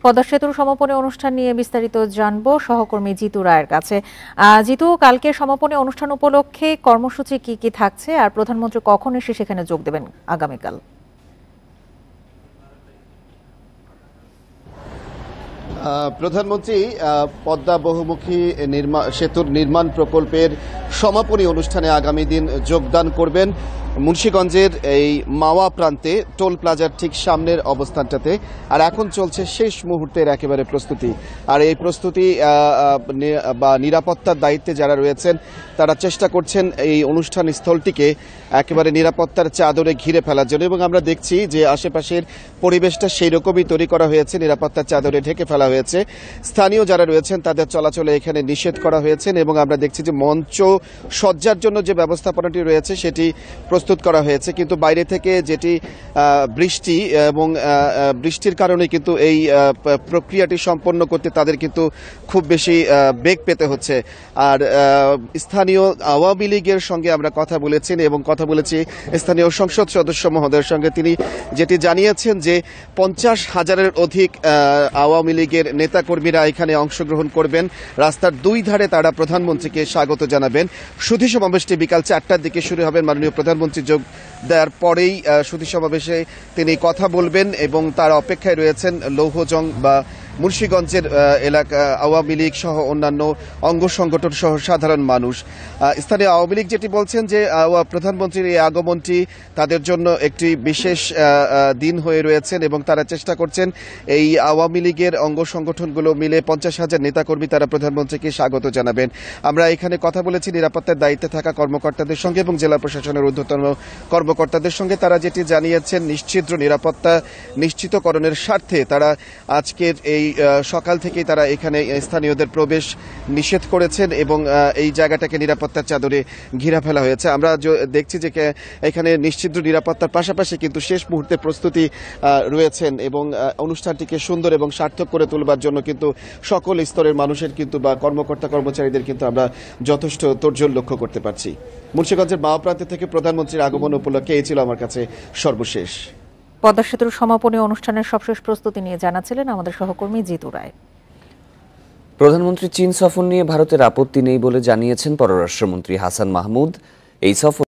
পদ্মা সেতুর সমাপনী অনুষ্ঠান নিয়ে বিস্তারিত জানবো সহকর্মী জিতু রায়ের কাছে। জিতু, কালকে সমাপনী অনুষ্ঠান উপলক্ষে কর্মসূচি কি কি থাকছে আর প্রধানমন্ত্রী কখন এসে সেখানে যোগ দেবেন আগামীকাল? প্রধানমন্ত্রী পদ্মা বহুমুখী সেতুর নির্মাণ প্রকল্পের সমাপনী অনুষ্ঠানে আগামী দিন যোগদান করবেন মুন্সিগঞ্জের এই মাওয়া প্রান্তে টোল প্লাজার ঠিক সামনের অবস্থানটাতে। আর এখন চলছে শেষ মুহূর্তের একেবারে প্রস্তুতি। আর এই প্রস্তুতি বা নিরাপত্তার দায়িত্বে যারা রয়েছেন তারা চেষ্টা করছেন এই অনুষ্ঠান স্থলটিকে একেবারে নিরাপত্তার চাদরে ঘিরে ফেলার জন্য। এবং আমরা দেখছি যে আশেপাশের পরিবেশটা সেই রকমই তৈরি করা হয়েছে, নিরাপত্তার চাদরে ঢেকে ফেলা হয়েছে। স্থানীয় যারা রয়েছেন তাদের চলাচলে এখানে নিষেধ করা হয়েছে এবং আমরা দেখছি যে মঞ্চ সজ্জার জন্য যে ব্যবস্থাপনাটি রয়েছে সেটি প্রস্তুত করা হয়েছে। কিন্তু বাইরে থেকে যেটি বৃষ্টি এবং বৃষ্টির কারণে কিন্তু এই প্রক্রিয়াটি সম্পন্ন করতে তাদের কিন্তু খুব বেশি বেগ পেতে হচ্ছে। আর স্থানীয় আওয়ামী লীগের সঙ্গে আমরা কথা বলেছি এবং কথা বলেছি স্থানীয় সংসদ সদস্য মহোদয়ের সঙ্গে। তিনি যেটি জানিয়েছেন যে 50,000-এর অধিক আওয়ামী লীগের নেতাকর্মীরা এখানে অংশগ্রহণ করবেন। রাস্তার দুই ধারে তারা প্রধানমন্ত্রীকে স্বাগত জানাবেন। সুধী সমাবেশটি বিকাল 4টার দিকে শুরু হবেন। মাননীয় প্রধানমন্ত্রী যোগ দেওয়ার পরেই সুধী সমাবেশে তিনি কথা বলবেন এবং তার অপেক্ষায় রয়েছেন লৌহজং বা মুন্সিগঞ্জের এলাকা আওয়ামী লীগ সহ অন্যান্য অঙ্গ সংগঠন সহ সাধারণ মানুষ। স্থানীয় আওয়ামী লীগ যেটি বলছেন যে প্রধানমন্ত্রীর এই আগমনটি তাদের জন্য একটি বিশেষ দিন হয়ে রয়েছেন এবং তারা চেষ্টা করছেন এই আওয়ামী লীগের অঙ্গ সংগঠনগুলো মিলে 50,000 নেতাকর্মী তারা প্রধানমন্ত্রীকে স্বাগত জানাবেন। আমরা এখানে কথা বলেছি নিরাপত্তার দায়িত্বে থাকা কর্মকর্তাদের সঙ্গে এবং জেলা প্রশাসনের ঊর্ধ্বতন কর্মকর্তাদের সঙ্গে। তারা যেটি জানিয়েছেন নিশ্চিদ্র নিরাপত্তা নিশ্চিতকরণের স্বার্থে তারা আজকের এই সকাল থেকেই তারা এখানে স্থানীয়দের প্রবেশ নিষেধ করেছেন এবং এই জায়গাটাকে নিরাপত্তার চাদরে ঘিরে ফেলা হয়েছে। আমরা দেখছি যে এখানে নিশ্চিদ্র নিরাপত্তার পাশাপাশি কিন্তু শেষ মুহূর্তে প্রস্তুতি রয়েছেন এবং অনুষ্ঠানটিকে সুন্দর এবং সার্থক করে তুলবার জন্য কিন্তু সকল স্তরের মানুষের কিন্তু বা কর্মকর্তা কর্মচারীদের কিন্তু আমরা যথেষ্ট তোড়জোড় লক্ষ্য করতে পারছি। মুন্সিগঞ্জের মাওয়া প্রান্ত থেকে প্রধানমন্ত্রীর আগমন উপলক্ষে এই ছিল আমার কাছে সর্বশেষ। পদ্মা সেতুর সমাপনী অনুষ্ঠানের সবশেষ প্রস্তুতি নিয়ে জানাচ্ছিলেন আমাদের সহকর্মী জিতু রায়। প্রধানমন্ত্রী চীন সফর নিয়ে ভারতের আপত্তি নেই বলে জানিয়েছেন পররাষ্ট্রমন্ত্রী হাসান মাহমুদ। এই সফর